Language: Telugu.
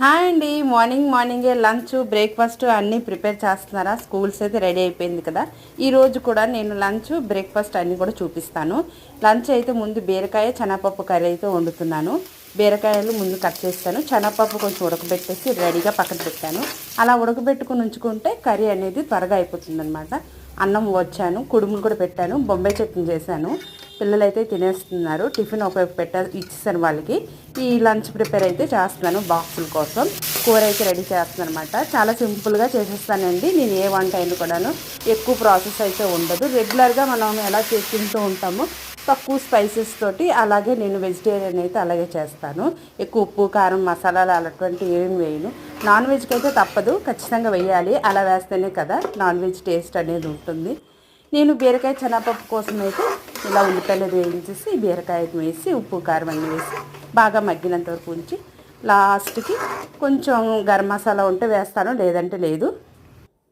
హాయ్ అండి. మార్నింగే లంచ్ బ్రేక్ఫాస్ట్ అన్నీ ప్రిపేర్ చేస్తున్నారా? స్కూల్స్ అయితే రెడీ అయిపోయింది కదా. ఈరోజు కూడా నేను లంచ్ బ్రేక్ఫాస్ట్ అన్నీ కూడా చూపిస్తాను. లంచ్ అయితే ముందు బీరకాయ శనగపప్పు కర్రీ అయితే వండుతున్నాను. బీరకాయలు ముందు కట్ చేస్తాను, శనగపప్పు కొంచెం ఉడకబెట్టేసి రెడీగా పక్కన పెట్టాను. అలా ఉడకబెట్టుకుని ఉంచుకుంటే కర్రీ అనేది త్వరగా అయిపోతుంది. అన్నం వచ్చాను, కుడుములు కూడా పెట్టాను, బొంబాయి చట్నీ చేశాను. పిల్లలు అయితే తినేస్తున్నారు. టిఫిన్ ఒక ఇచ్చేసాను వాళ్ళకి. ఈ లంచ్ ప్రిపేర్ అయితే చేస్తున్నాను బాక్సుల కోసం. కూర అయితే రెడీ చేస్తున్నాను అనమాట. చాలా సింపుల్గా చేసేస్తానండి. నేను ఏ వంట అయినా కూడాను ఎక్కువ ప్రాసెస్ అయితే ఉండదు. రెగ్యులర్గా మనం ఎలా తింటూ ఉంటామో తక్కువ స్పైసెస్ తోటి, అలాగే నేను వెజిటేరియన్ అయితే అలాగే చేస్తాను. ఎక్కువ ఉప్పు కారం మసాలాలు అలాంటి ఏమి వేయను. నాన్ వెజ్కి అయితే తప్పదు, ఖచ్చితంగా వేయాలి. అలా వేస్తేనే కదా నాన్ వెజ్ టేస్ట్ అనేది ఉంటుంది. నేను బీరకాయ శనగపప్పు కోసం అయితే ఇలా ఉల్లిపాయలు వేయించేసి బీరకాయ వేసి ఉప్పు కారం అన్నీ వేసి బాగా మగ్గినంత వరకు ఉంచి లాస్ట్కి కొంచెం గరం మసాలా ఉంటే వేస్తాను, లేదంటే లేదు.